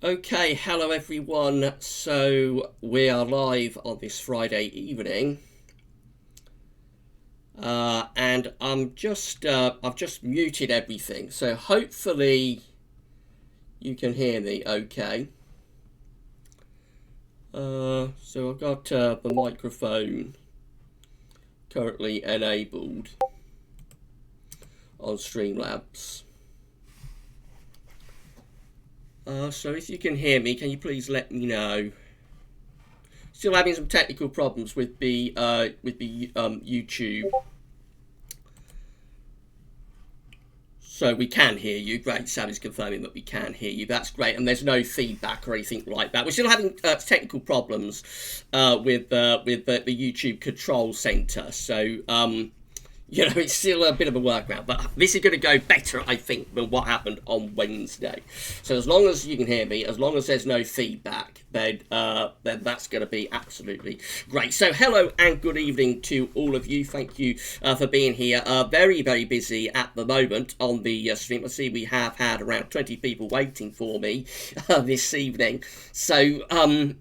Okay, hello everyone. So we are live on this Friday evening, and I've just muted everything. So hopefully you can hear me. Okay. So I've got the microphone currently enabled on Streamlabs. So if you can hear me, can you please let me know? Still having some technical problems with the YouTube. So we can hear you. Great, Sally's confirming that we can hear you. That's great, and there's no feedback or anything like that. We're still having technical problems with the YouTube control center. So it's still a bit of a workaround, but this is going to go better, I think, than what happened on Wednesday. So as long as you can hear me, as long as there's no feedback, then that's going to be absolutely great. So hello and good evening to all of you. Thank you for being here. Very, very busy at the moment on the stream. I see we have had around 20 people waiting for me this evening. So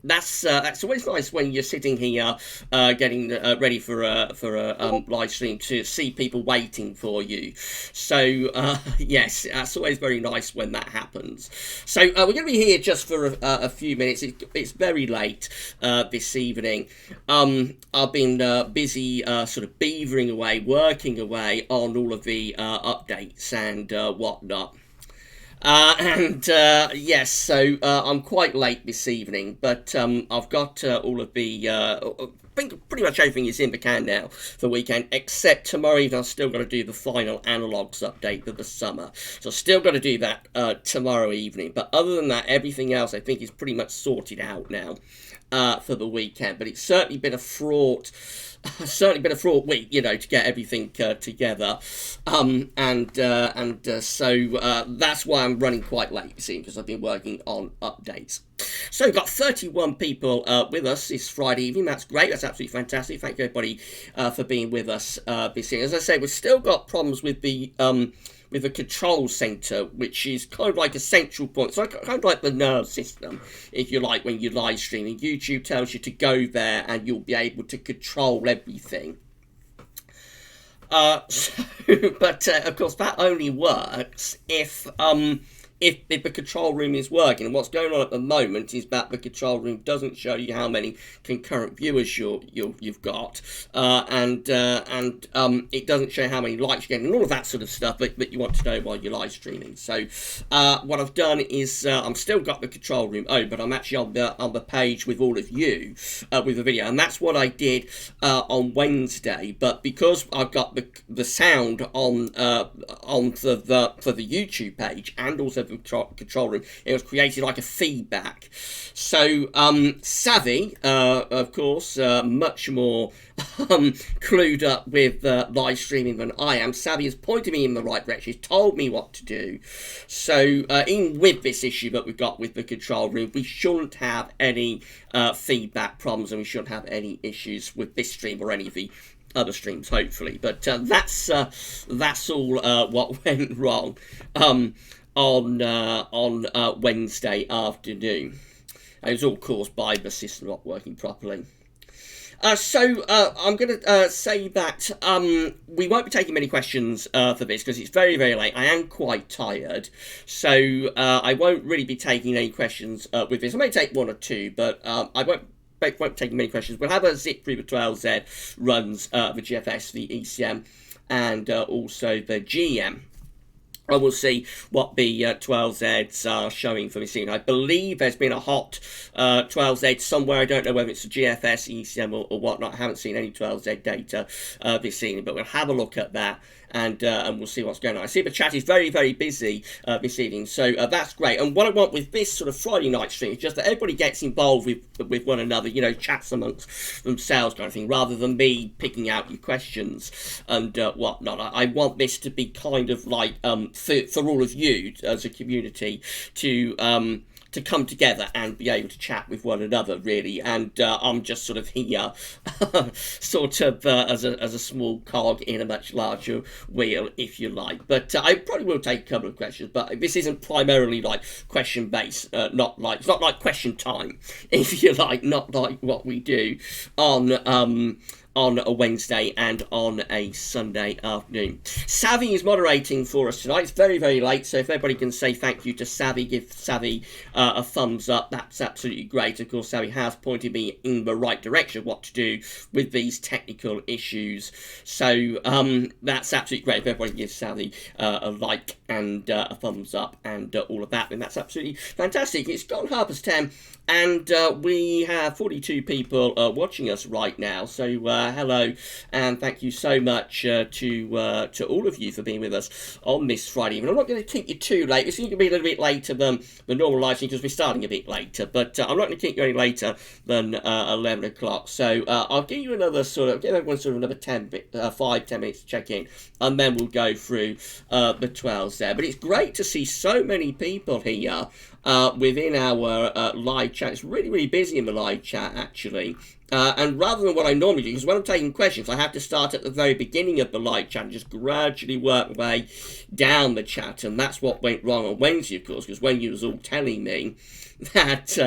that's always nice when you're sitting here getting ready for a live stream to see people waiting for you. So yes, that's always very nice when that happens. So we're going to be here just for a few minutes. It's very late this evening. I've been busy sort of beavering away, working away on all of the updates and whatnot. Yes, so I'm quite late this evening, but I've got all of the. I think pretty much everything is in the can now for the weekend, except tomorrow evening I've still got to do the final analogs update of the summer. So I've still got to do that tomorrow evening. But other than that, everything else I think is pretty much sorted out now for the weekend. But it's certainly been a fraught week, to get everything together, so that's why I'm running quite late, you see, because I've been working on updates. So we've got 31 people with us this Friday evening. That's great. That's absolutely fantastic. Thank you, everybody, for being with us this evening. As I say, we've still got problems with the control center, which is kind of like a central point. So kind of like the nerve system, if you like, when you're live streaming. YouTube tells you to go there and you'll be able to control everything. But of course, that only works if the control room is working. And what's going on at the moment is that the control room doesn't show you how many concurrent viewers you've got, and it doesn't show how many likes you're getting, and all of that sort of stuff that you want to know while you're live streaming. So what I've done is I'm still got the control room open, but I'm actually on the page with all of you with the video, and that's what I did on Wednesday. But because I've got the sound on for the YouTube page and also the control room, it was created like a feedback. So Savvy, of course, much more clued up with live streaming than I am. Savvy has pointed me in the right direction. He's told me what to do. So even with this issue that we've got with the control room, we shouldn't have any feedback problems, and we shouldn't have any issues with this stream or any of the other streams, hopefully. But that's all what went wrong on Wednesday afternoon. It was all caused by the system not working properly. So I'm going to say that we won't be taking many questions for this because it's very, very late. I am quite tired, so I won't really be taking any questions with this. I may take one or two, but I won't take many questions. We'll have a zip through the 12Z runs, the GFS, the ECM, and also the GM. And we'll see what the 12Zs are showing for this evening. I believe there's been a hot 12Z somewhere. I don't know whether it's a GFS, ECM, or whatnot. I haven't seen any 12Z data this evening, but we'll have a look at that. And we'll see what's going on. I see the chat is very, very busy this evening, so that's great. And what I want with this sort of Friday night stream is just that everybody gets involved with one another, chats amongst themselves kind of thing, rather than me picking out your questions and whatnot. I want this to be kind of like for all of you as a community to to come together and be able to chat with one another, really. And I'm just sort of here, sort of as a small cog in a much larger wheel, if you like. But I probably will take a couple of questions, but this isn't primarily like question based, it's not like question time, if you like, not like what we do on a Wednesday and on a Sunday afternoon. Savvy is moderating for us tonight. It's very, very late, so if everybody can say thank you to Savvy, give Savvy a thumbs up, that's absolutely great. Of course, Savvy has pointed me in the right direction of what to do with these technical issues, so that's absolutely great. If everybody gives Savvy a like and a thumbs up and all of that, then that's absolutely fantastic. It's gone 10:30, and we have 42 people watching us right now, so hello, and thank you so much to all of you for being with us on this Friday evening. I'm not going to keep you too late. It's going to be a little bit later than the normal live stream because we're starting a bit later, but I'm not going to keep you any later than 11 o'clock. So I'll give you another give everyone sort of another 10 minutes to check in, and then we'll go through the 12s there. But it's great to see so many people here within our live chat. It's really, really busy in the live chat, actually. And rather than what I normally do, because when I'm taking questions, I have to start at the very beginning of the live chat and just gradually work my way down the chat. And that's what went wrong on Wednesday, of course, because when you was all telling me that,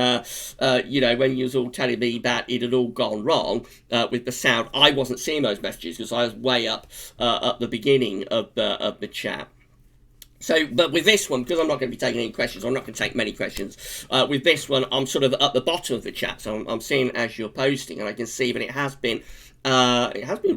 when you was all telling me that it had all gone wrong with the sound, I wasn't seeing those messages because I was way up at the beginning of the chat. So, but with this one, because I'm not going to be taking any questions, I'm not going to take many questions. With this one, I'm sort of at the bottom of the chat, so I'm seeing as you're posting, and I can see that it has been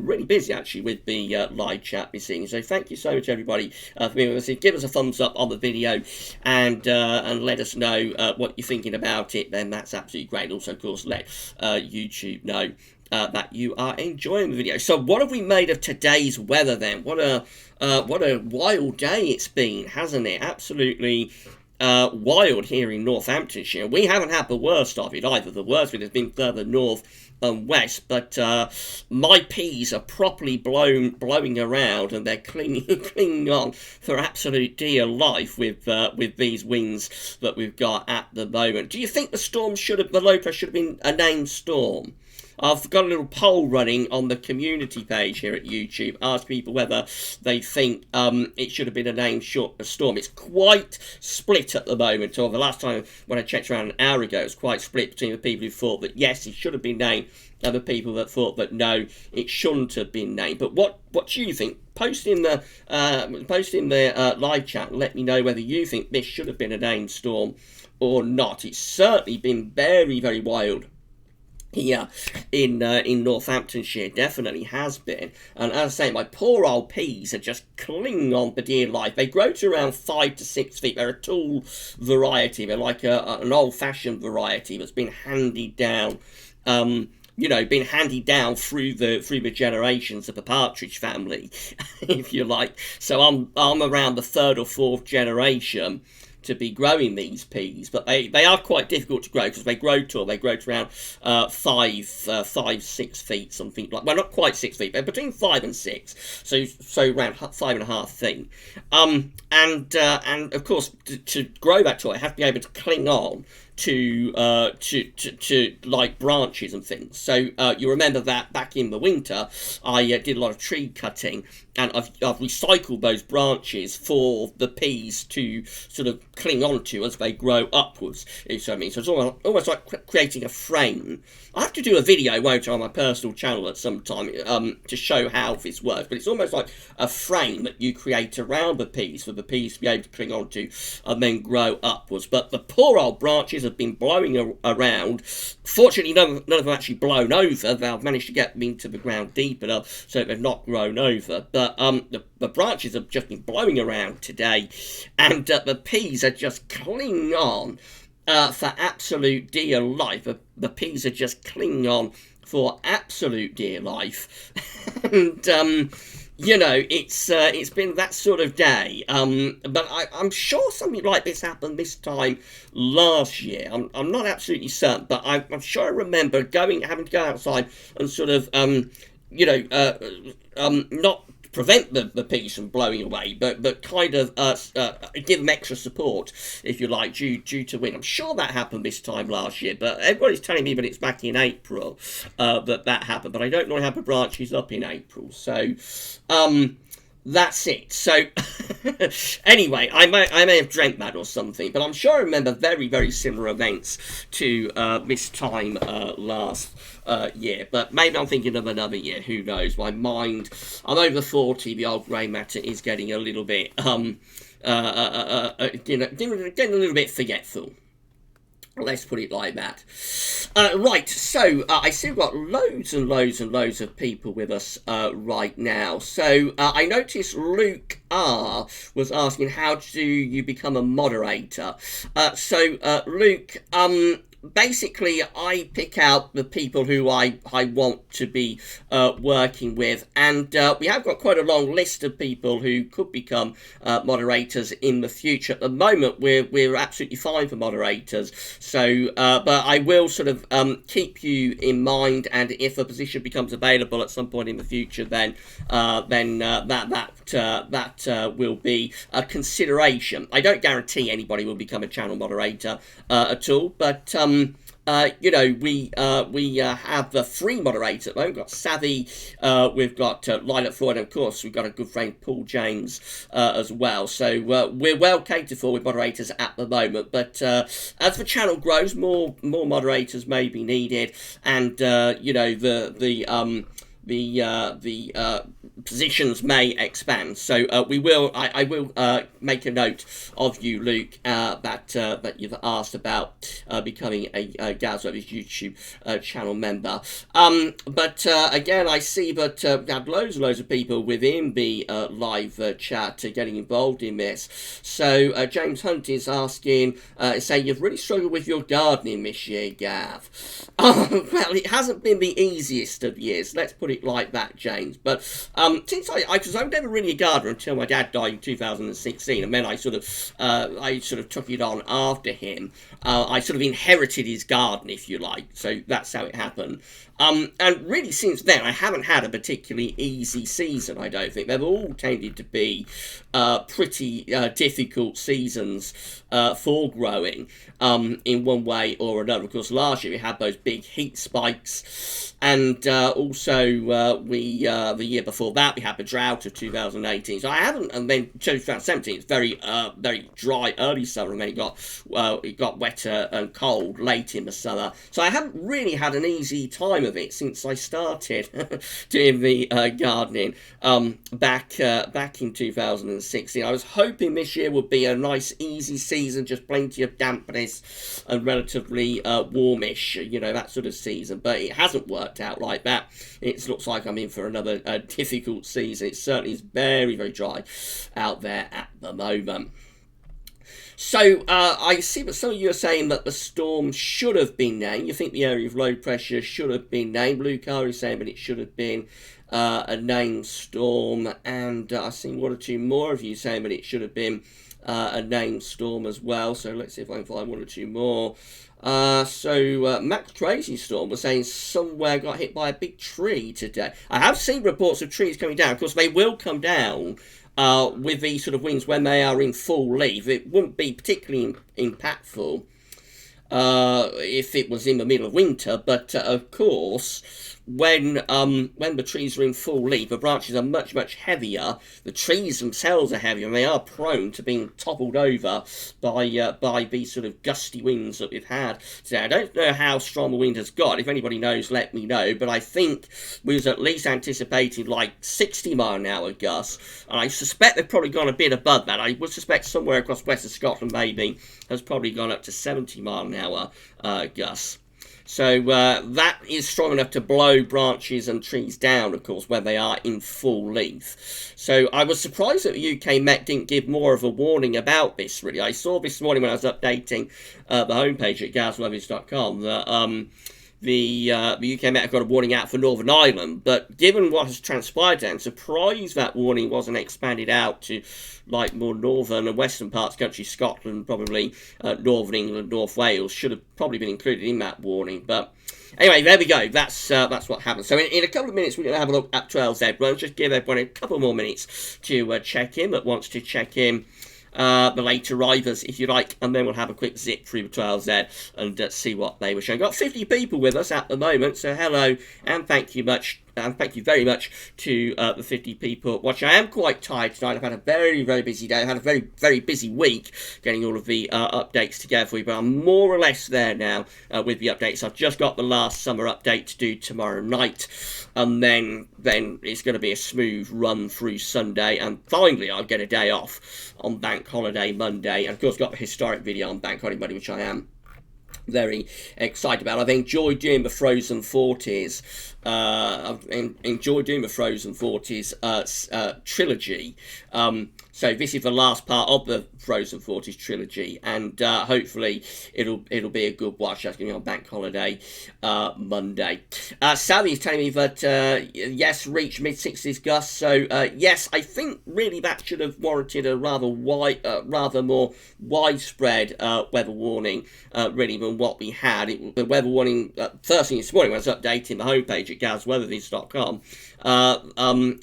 really busy actually with the live chat this evening. So thank you so much everybody for being with us. Give us a thumbs up on the video and let us know what you're thinking about it. Then that's absolutely great. Also, of course, let YouTube know that you are enjoying the video. So what have we made of today's weather then? What a wild day it's been, hasn't it? Absolutely wild here in Northamptonshire. We haven't had the worst of it either. The worst of it has been further north and west, but my peas are properly blowing around, and they're clinging on for absolute dear life with these winds that we've got at the moment. Do you think the low pressure should have been a named storm? I've got a little poll running on the community page here at YouTube. Ask people whether they think it should have been a named storm. It's quite split at the moment. Or the last time when I checked around an hour ago, it was quite split between the people who thought that yes, it should have been named, and the people that thought that no, it shouldn't have been named. But what do you think? Post in the live chat and let me know whether you think this should have been a named storm or not. It's certainly been very, very wild here in Northamptonshire, definitely has been. And as I say, my poor old peas are just clinging on for dear life. They grow to around 5 to 6 feet. They're a tall variety. They're like an old-fashioned variety that's been handed down. Been handed down through the generations of the partridge family, if you like. So I'm around the 3rd or 4th generation to be growing these peas, but they are quite difficult to grow because they grow tall. They grow to around 6 feet, something like. Well, not quite 6 feet, but between 5 and 6. So around 5.5 feet. And of course, to grow that tall, it has to be able to cling on to like branches and things. So you remember that back in the winter, I did a lot of tree cutting, and I've recycled those branches for the peas to sort of cling onto as they grow upwards, if so I mean. So it's almost like creating a frame. I have to do a video, won't I, on my personal channel at some time to show how this works, but it's almost like a frame that you create around the peas for the peas to be able to cling onto and then grow upwards. But the poor old branches have been blowing around. Fortunately, none of them actually blown over. They've managed to get them into the ground deep enough so they've not grown over. But the branches have just been blowing around today, and the peas are just clinging on for absolute dear life. The peas are just clinging on for absolute dear life. And it's been that sort of day. But I'm sure something like this happened this time last year. I'm not absolutely certain, but I'm sure I remember having to go outside and sort of not prevent the piece from blowing away, but kind of give them extra support, if you like, due to wind. I'm sure that happened this time last year, but everybody's telling me that it's back in April that happened, but I don't know how the branches up in April. So that's it. So anyway, I may have dreamt that or something, but I'm sure I remember very, very similar events to this time last year. But maybe I'm thinking of another year. Who knows? My mind. I'm over 40. The old grey matter is getting a little bit getting a little bit forgetful. Let's put it like that. Right, so I see we've got loads and loads and loads of people with us right now. So I noticed Luke R was asking, how do you become a moderator? Luke, basically, I pick out the people who I want to be working with, and we have got quite a long list of people who could become moderators in the future. At the moment, we're absolutely fine for moderators, so but I will sort of keep you in mind, and if a position becomes available at some point in the future, then that will be a consideration. I don't guarantee anybody will become a channel moderator at all, but you know, we have the free moderator at the moment. We've got Savvy, we've got Lilac Floyd, and of course we've got a good friend Paul James as well. So we're well catered for with moderators at the moment. But as the channel grows, more moderators may be needed, and you know, the positions may expand. So we will. I will make a note of you, Luke, that you've asked about becoming a Gaz Webby's YouTube channel member. But again, I see that we have loads and loads of people within the live chat getting involved in this. So James Hunt is asking, saying you've really struggled with your gardening this year, Gav. Well, it hasn't been the easiest of years. Let's put it like that, James. But since because I was never really a gardener until my dad died in 2016, and then I sort of took it on after him. I sort of inherited his garden, if you like. So that's how it happened. And really, since then, I haven't had a particularly easy season, I don't think. They've all tended to be pretty difficult seasons for growing in one way or another. Of course, last year we had those big heat spikes, and also the year before that we had the drought of 2018. So I haven't, and then 2017 it's very very dry early summer, and then it got wetter and cold late in the summer. So I haven't really had an easy time of it since I started doing the gardening back in 2016. I was hoping this year would be a nice easy season, just plenty of dampness and relatively warmish, you know, that sort of season, but it hasn't worked out like that. It looks like I'm in for another difficult season. It certainly is very, very dry out there at the moment. So I see that some of you are saying that the storm should have been named. You think the area of low pressure should have been named. Luke R is saying that it should have been a named storm, and I've seen one or two more of you saying that it should have been a named storm as well. So let's see if I can find one or two more. Max Crazy Storm was saying somewhere got hit by a big tree today. I have seen reports of trees coming down. Of course, they will come down with these sort of winds when they are in full leaf. It wouldn't be particularly impactful if it was in the middle of winter, but of course, when the trees are in full leaf, the branches are much, much heavier. The trees themselves are heavier, and they are prone to being toppled over by these sort of gusty winds that we've had today. I don't know how strong the wind has got. If anybody knows, let me know. But I think we was at least anticipating like 60-mile-an-hour gusts, and I suspect they've probably gone a bit above that. I would suspect somewhere across western Scotland maybe has probably gone up to 70-mile-an-hour gusts. So that is strong enough to blow branches and trees down, of course, when they are in full leaf. So I was surprised that the UK Met didn't give more of a warning about this, really. I saw this morning when I was updating the homepage at gazlovis.com that the UK Met have got a warning out for Northern Ireland, but given what has transpired there, I'm surprised that warning wasn't expanded out to like more northern and western parts of the country. Scotland, probably northern England, North Wales should have probably been included in that warning. But Anyway, there we go. That's what happened. So in a couple of minutes, we're going to have a look at 12Z. We'll just give everyone a couple more minutes to check in, that wants to check in. The late arrivers, if you like, and then we'll have a quick zip through the 12Z and see what they were showing. Got 50 people with us at the moment, so hello and thank you much. And thank you very much to the 50 people watching. I am quite tired tonight. I've had a very, very busy day. I've had a very, very busy week getting all of the updates together for you, but I'm more or less there now with the updates. I've just got the last summer update to do tomorrow night, and then it's going to be a smooth run through Sunday, and finally I'll get a day off on Bank Holiday Monday, and of course got the historic video on Bank Holiday Monday, which I am very excited about. I've enjoyed doing the Frozen 40s. I've enjoyed doing the Frozen 40s trilogy. So this is the last part of the Frozen 40s trilogy, and hopefully it'll be a good watch. That's going to be on Bank Holiday Monday. Sally's telling me that yes, reached mid-60s gusts. So yes, I think really that should have warranted a rather more widespread weather warning, really, than what we had. The weather warning first thing this morning when I was updating the homepage at gazweathervids.com.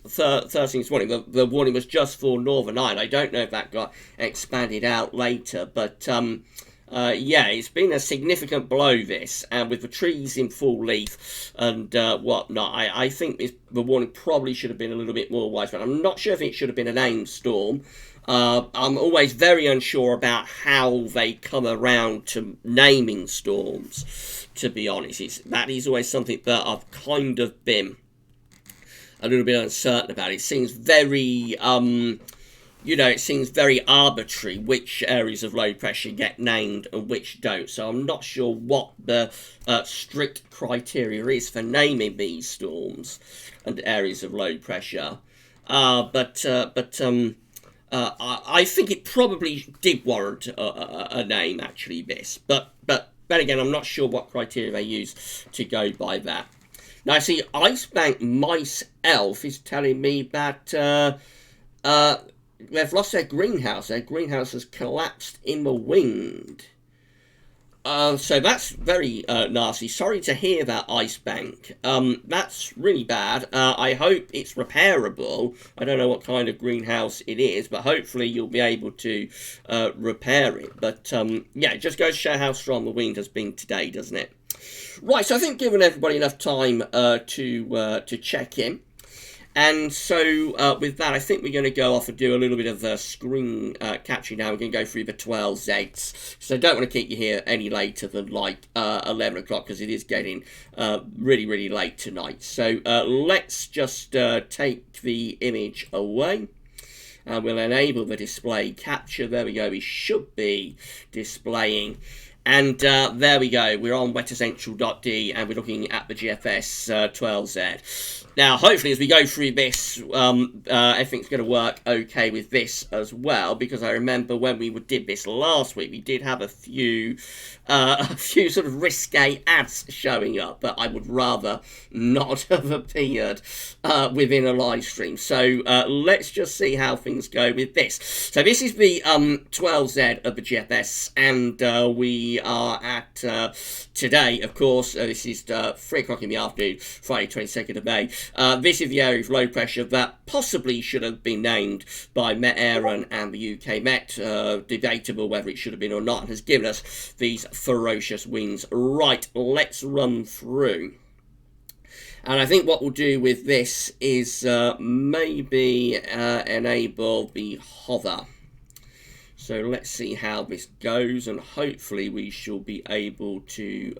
First thing this morning, the warning was just for Northern Ireland. I don't know if that got expanded out later, but yeah, it's been a significant blow, this, and with the trees in full leaf and whatnot, I think the warning probably should have been a little bit more widespread. I'm not sure if it should have been a named storm. I'm always very unsure about how they come around to naming storms, to be honest. That is always something that I've kind of been a little bit uncertain about. It seems very, it seems very arbitrary which areas of low pressure get named and which don't. So I'm not sure what the strict criteria is for naming these storms and areas of low pressure. I think it probably did warrant a name, actually, this. But then again, I'm not sure what criteria they use to go by that. Now, I see Icebank Mice Elf is telling me that they've lost their greenhouse. Their greenhouse has collapsed in the wind. So that's very nasty. Sorry to hear that, Icebank. That's really bad. I hope it's repairable. I don't know what kind of greenhouse it is, but hopefully you'll be able to repair it. But yeah, it just goes to show how strong the wind has been today, doesn't it? Right, so I think given everybody enough time to check in. And so with that, I think we're going to go off and do a little bit of screen capturing now. We're going to go through the 12Zs. So I don't want to keep you here any later than like 11 o'clock because it is getting really, really late tonight. So let's just take the image away. And we'll enable the display capture. There we go. We should be displaying. And there we go, we're on weathercentral.d and we're looking at the GFS 12Z. Now, hopefully as we go through this, everything's going to work okay with this as well, because I remember when we did this last week, we did have a few sort of risque ads showing up that I would rather not have appeared within a live stream. So let's just see how things go with this. So this is the 12Z of the GFS, and we are at today, of course, this is 3 o'clock in the afternoon, Friday 22nd of May. This is the area of low pressure that possibly should have been named by Met Aaron and the UK Met, debatable whether it should have been or not, and has given us these ferocious winds. Right, let's run through. And I think what we'll do with this is maybe enable the hover. So let's see how this goes, and hopefully we shall be able to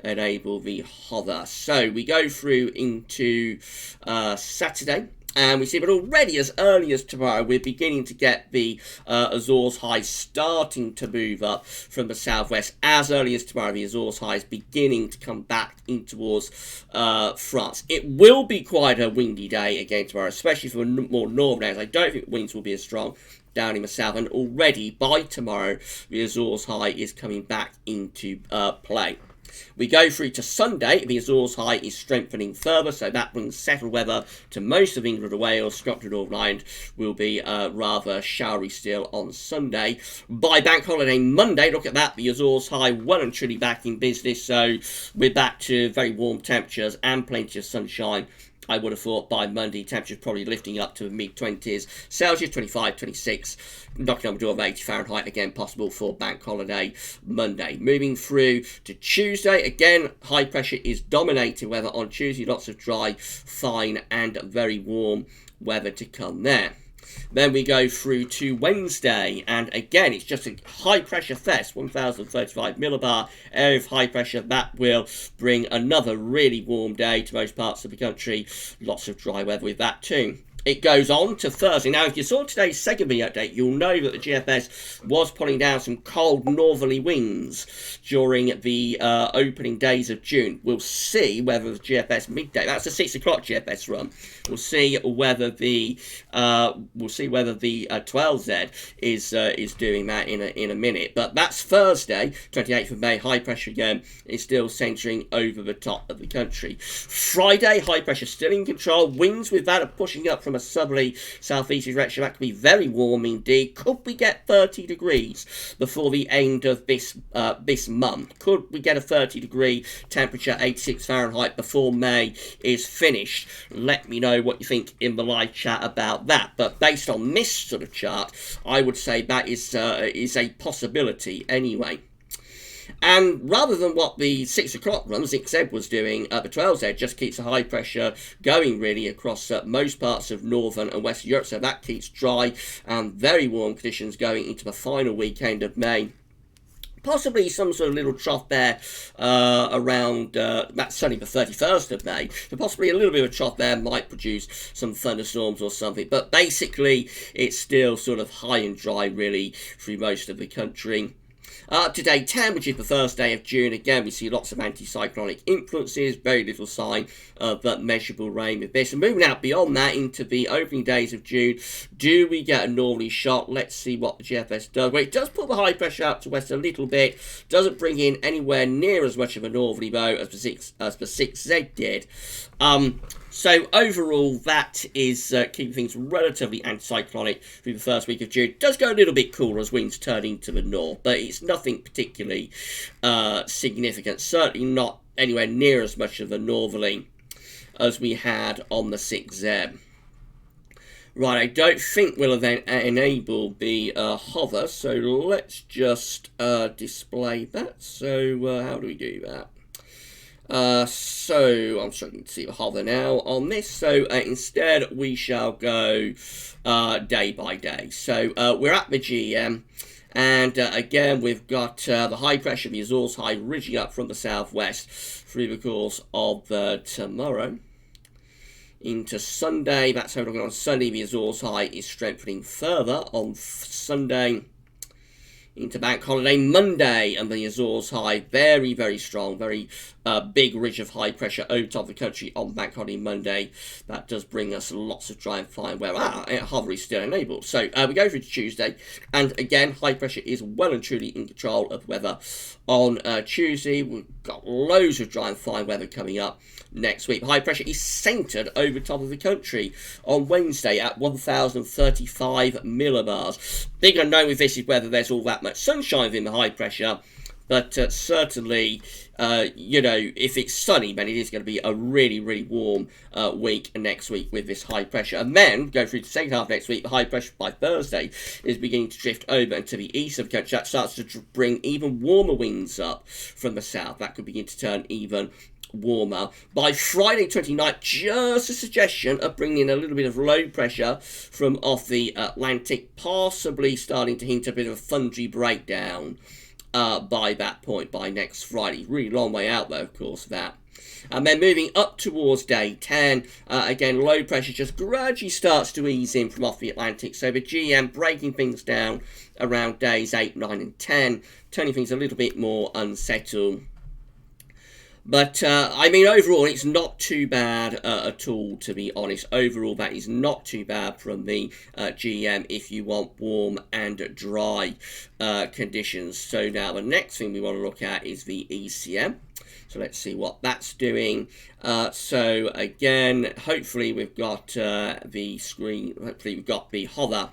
enable the hover. So we go through into Saturday, and we see that already as early as tomorrow we're beginning to get the Azores high starting to move up from the southwest. As early as tomorrow, the Azores high is beginning to come back in towards France. It will be quite a windy day again tomorrow, especially for more northern areas. I don't think winds will be as strong down in the south, and already by tomorrow the Azores high is coming back into play. We go through to Sunday. The Azores high is strengthening further, so that brings settled weather to most of England and Wales. Scotland, Northern Ireland will be rather showery still on Sunday. By Bank Holiday Monday, look at that. The Azores high well and truly back in business, so we're back to very warm temperatures and plenty of sunshine. I would have thought by Monday, temperatures probably lifting up to the mid-20s. Celsius, 25, 26, knocking on the door of 80 Fahrenheit, again possible for Bank Holiday Monday. Moving through to Tuesday, again, high pressure is dominating weather on Tuesday. Lots of dry, fine and very warm weather to come there. Then we go through to Wednesday, and again, it's just a high-pressure fest, 1,035 millibar area of high pressure. That will bring another really warm day to most parts of the country. Lots of dry weather with that too. It goes on to Thursday. Now, if you saw today's second video update, you'll know that the GFS was pulling down some cold northerly winds during the opening days of June. We'll see whether the GFS midday, that's a 6 o'clock GFS run. We'll see whether the 12Z is doing that in a minute. But that's Thursday, 28th of May. High pressure again is still centering over the top of the country. Friday, high pressure still in control. Winds with that are pushing up from a southerly southeasterly direction. That could be very warm indeed. Could we get 30 degrees before the end of this month? Could we get a 30-degree temperature, 86 Fahrenheit, before May is finished? Let me know what you think in the live chat about that. But based on this sort of chart, I would say that is a possibility anyway. And rather than what the 6 o'clock run, 6Z was doing, the 12Z just keeps the high pressure going really across most parts of northern and western Europe. So that keeps dry and very warm conditions going into the final weekend of May. Possibly some sort of little trough there around, that's certainly the 31st of May, so possibly a little bit of a trough there might produce some thunderstorms or something, but basically it's still sort of high and dry really through most of the country. To day 10, which is the first day of June, again, we see lots of anticyclonic influences, very little sign of measurable rain with this. And moving out beyond that into the opening days of June, do we get a northerly shot? Let's see what the GFS does. Well, it does put the high pressure out to west a little bit, doesn't bring in anywhere near as much of a northerly bow as the 6Z did. So overall, that is keeping things relatively anticyclonic through the first week of June. It does go a little bit cooler as winds turn into the north, but it's nothing particularly significant. Certainly not anywhere near as much of a northerly as we had on the 6Z. Right, I don't think we'll then enable the hover, so let's just display that. So how do we do that? So I'm struggling to see the hover now on this. So instead we shall go day by day. So we're at the GM, and again we've got the high pressure, the Azores high, ridging up from the southwest through the course of tomorrow into Sunday. That's how we're looking on Sunday. The Azores high is strengthening further on Sunday into Bank Holiday Monday, and the Azores high very, very strong, very big ridge of high pressure over top of the country on Bank Holiday Monday. That does bring us lots of dry and fine weather. Hover is still enabled. So we go through to Tuesday, and again, high pressure is well and truly in control of weather on Tuesday. We've got loads of dry and fine weather coming up next week. High pressure is centred over top of the country on Wednesday at 1,035 millibars. Big unknown with this is whether there's all that much sunshine within the high pressure, but certainly, you know, if it's sunny, then it is going to be a really, really warm week next week with this high pressure. And then, go through to the second half next week, the high pressure by Thursday is beginning to drift over into the east of the country. That starts to bring even warmer winds up from the south. That could begin to turn even warmer. By Friday 29th, just a suggestion of bringing in a little bit of low pressure from off the Atlantic, possibly starting to hint a bit of a thundery breakdown by that point, by next Friday. Really long way out though, of course, that. And then moving up towards day 10, again, low pressure just gradually starts to ease in from off the Atlantic. So the GM breaking things down around days 8, 9 and 10, turning things a little bit more unsettled. But, I mean, overall, it's not too bad at all, to be honest. Overall, that is not too bad from the GM if you want warm and dry conditions. So now the next thing we want to look at is the ECM. So let's see what that's doing. So again, hopefully we've got the screen, hopefully we've got the hover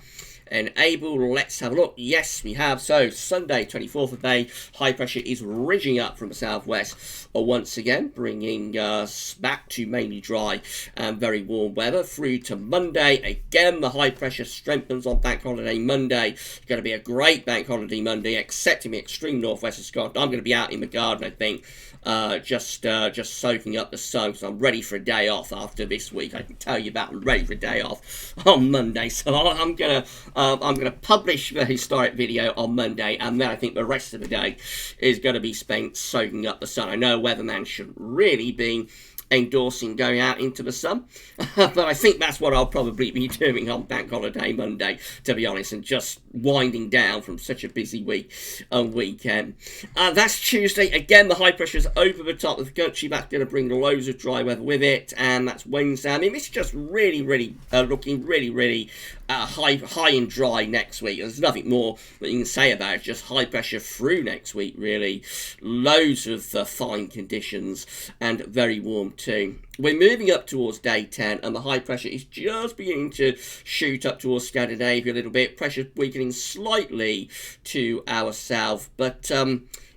enabled. Let's have a look. Yes, we have. So Sunday 24th of May, high pressure is ridging up from the southwest once again, bringing us back to mainly dry and very warm weather through to Monday. Again, the high pressure strengthens on Bank Holiday Monday. It's going to be a great Bank Holiday Monday, except in the extreme northwest of Scotland. I'm going to be out in the garden, I think, just soaking up the sun, because I'm ready for a day off after this week. I can tell you that I'm ready for a day off on Monday. So I'm gonna publish the historic video on Monday, and then I think the rest of the day is going to be spent soaking up the sun. I know a weatherman should really be endorsing going out into the sun, but I think that's what I'll probably be doing on Bank Holiday Monday, to be honest, and just winding down from such a busy week and weekend. That's Tuesday. Again, the high pressure is over the top of the country. That's going to bring loads of dry weather with it, and that's Wednesday. I mean, this is just really looking really high and dry next week. There's nothing more that you can say about it. Just high pressure through next week, really. Loads of fine conditions and very warm too. We're moving up towards day 10, and the high pressure is just beginning to shoot up towards Scandinavia a little bit. Pressure weakening slightly to our south, but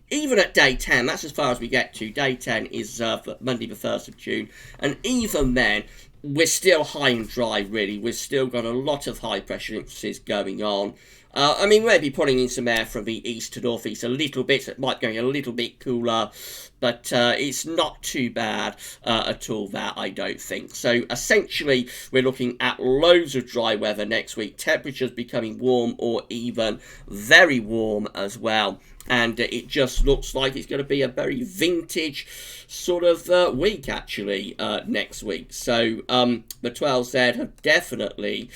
even at day 10, that's as far as we get to. Day 10 is Monday the 1st of June, and even then, we're still high and dry, really. We've still got a lot of high pressure influences going on. I mean, we'll be putting in some air from the east to northeast a little bit, so it might go a little bit cooler, but it's not too bad at all, that I don't think. So essentially, we're looking at loads of dry weather next week. Temperatures becoming warm or even very warm as well. And it just looks like it's going to be a very vintage sort of week, actually, next week. So the 12Z have definitely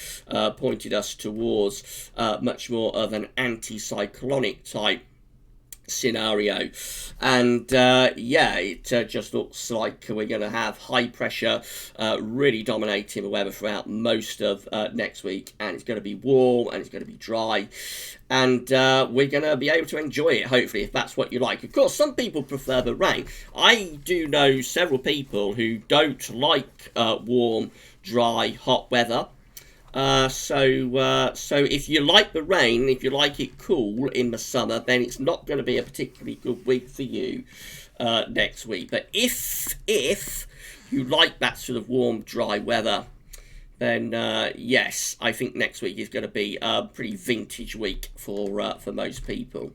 pointed us towards much more of an anticyclonic type scenario, and yeah, it just looks like we're going to have high pressure really dominating the weather throughout most of next week, and it's going to be warm and it's going to be dry, and we're going to be able to enjoy it, hopefully, if that's what you like. Of course, some people prefer the rain. I do know several people who don't like warm, dry, hot weather. So if you like the rain, if you like it cool in the summer, then it's not going to be a particularly good week for you next week. But if you like that sort of warm, dry weather, then yes, I think next week is going to be a pretty vintage week for most people.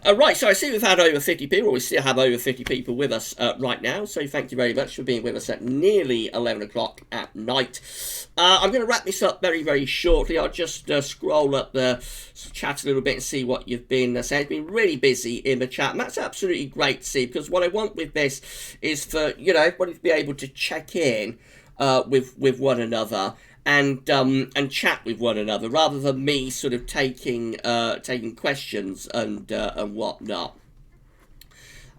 Right, so I see we've had over 50 people. We still have over 50 people with us right now. So thank you very much for being with us at nearly 11 o'clock at night. I'm going to wrap this up very shortly. I'll just scroll up the chat a little bit and see what you've been saying. It's been really busy in the chat, and that's absolutely great to see, because what I want with this is for, you know, everybody to be able to check in with one another and chat with one another, rather than me sort of taking questions and whatnot,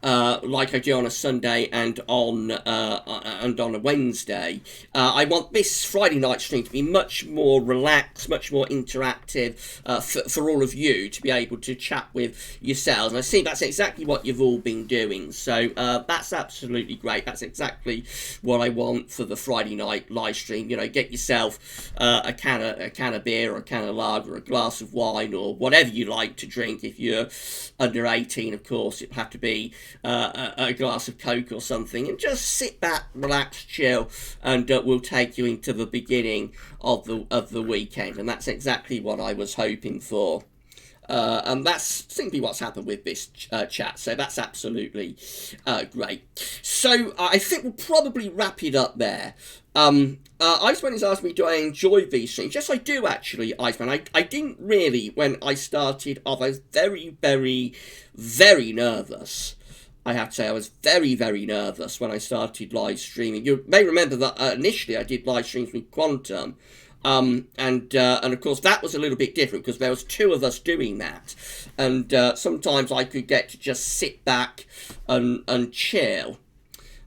like I do on a Sunday and on a Wednesday. I want this Friday night stream to be much more relaxed, much more interactive, for all of you to be able to chat with yourselves. And I see that's exactly what you've all been doing. So that's absolutely great. That's exactly what I want for the Friday night live stream. You know, get yourself a can of beer, or a can of lager, or a glass of wine, or whatever you like to drink. If you're under 18, of course, it'll have to be a glass of Coke or something, and just sit back, relax, chill, and we'll take you into the beginning of the weekend. And that's exactly what I was hoping for. And that's simply what's happened with this chat, so that's absolutely great. So I think we'll probably wrap it up there. Iceman has asked me, do I enjoy these streams? Yes, I do, actually, Iceman. I didn't really, when I started off. I was very nervous. I have to say, I was very nervous when I started live streaming. You may remember that initially I did live streams with Quantum, and of course that was a little bit different, because there was two of us doing that, and sometimes I could get to just sit back and chill,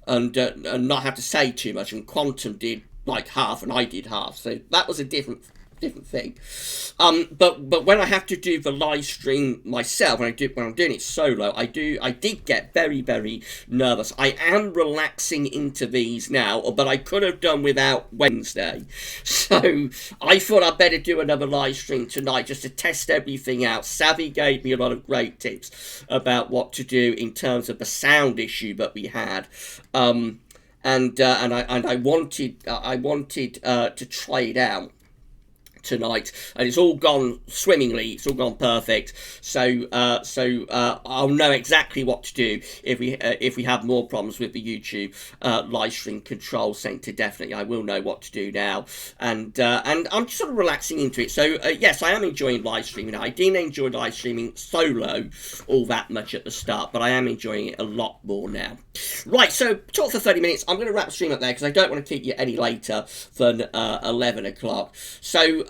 and not have to say too much. And Quantum did like half, and I did half, so that was a different thing. But when I have to do the live stream myself, when I'm doing it solo, I did get very, very nervous. I am relaxing into these now, but I could have done without Wednesday. So I thought I'd better do another live stream tonight just to test everything out. Savvy gave me a lot of great tips about what to do in terms of the sound issue that we had. And I wanted to try it out tonight, and it's all gone swimmingly. It's all gone perfect. So I'll know exactly what to do if we have more problems with the YouTube live stream control center. Definitely, I will know what to do now, and I'm sort of relaxing into it. So yes, I am enjoying live streaming. I didn't enjoy live streaming solo all that much at the start, but I am enjoying it a lot more now. Right, so talk for 30 minutes. I'm going to wrap the stream up there because I don't want to keep you any later than 11 o'clock. So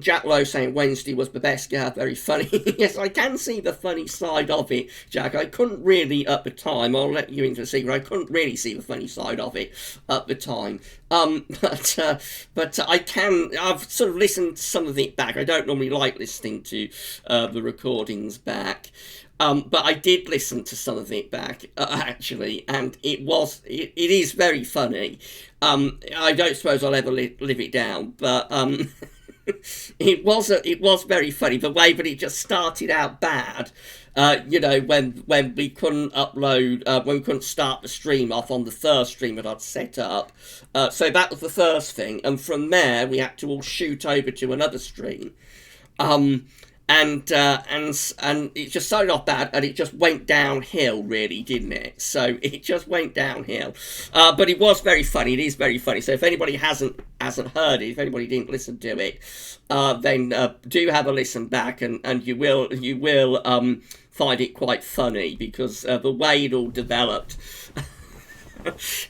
Jack Lowe saying Wednesday was the best. Yeah, very funny. Yes, I can see the funny side of it, Jack. I couldn't really at the time. I'll let you into the secret. I couldn't really see the funny side of it at the time. But I can. I've sort of listened to some of it back. I don't normally like listening to the recordings back. But I did listen to some of it back, actually, and it is very funny. I don't suppose I'll ever live it down, but it was very funny, the way that it just started out bad. When we couldn't upload, when we couldn't start the stream off on the first stream that I'd set up. So that was the first thing, and from there we had to all shoot over to another stream. And it just started off bad, and it just went downhill, really, didn't it? So it just went downhill. But it was very funny. It is very funny. So if anybody hasn't heard it, if anybody didn't listen to it, then do have a listen back, and you will find it quite funny, because the way it all developed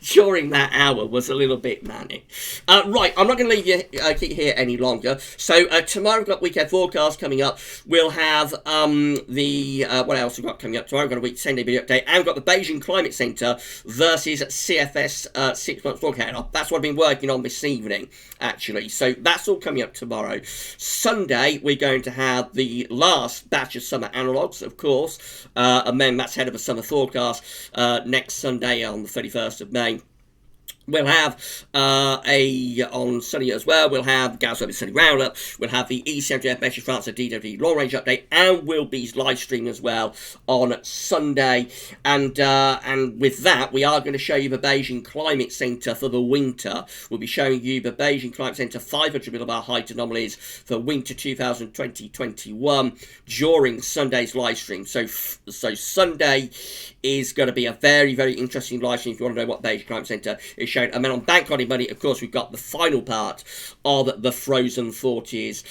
during that hour was a little bit manic. Right, I'm not going to leave you keep here any longer. So tomorrow we've got weekend forecast coming up. We'll have what else we've got coming up tomorrow? We've got a week 10-day video update, and we've got the Beijing Climate Centre versus CFS 6 months forecast. That's what I've been working on this evening, actually. So that's all coming up tomorrow. Sunday we're going to have the last batch of summer analogues, of course, and then that's ahead of a summer forecast next Sunday on the 31st of May. We'll have on Sunday as well, we'll have Gauss Weather Sunday Roundup, we'll have the ECMJF Measure France DWD Long Range Update, and we'll be live streaming as well on Sunday. And with that, we are going to show you the Beijing Climate Centre for the winter. We'll be showing you the Beijing Climate Centre 500 millibar height anomalies for winter 2020-21 during Sunday's live stream. So Sunday is going to be a very, very interesting live stream if you want to know what Beijing Climate Centre is showing. And then on Bank Holiday Money, of course, we've got the final part of the Frozen 40s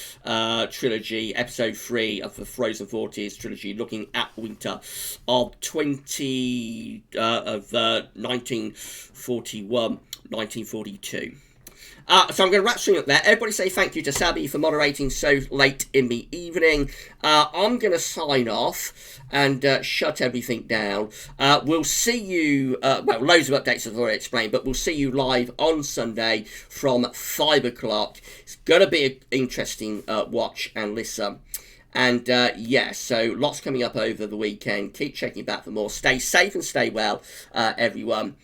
trilogy, episode 3 of the Frozen 40s trilogy, looking at winter of 1941, 1942. So I'm going to wrap stream up there. Everybody say thank you to Sabby for moderating so late in the evening. I'm going to sign off and shut everything down. We'll see you, well, loads of updates I've already explained, but we'll see you live on Sunday from 5 o'clock. It's going to be an interesting watch and listen. And so lots coming up over the weekend. Keep checking back for more. Stay safe and stay well, everyone.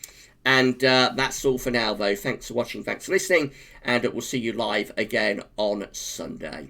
And that's all for now, though. Thanks for watching, thanks for listening, and we'll see you live again on Sunday.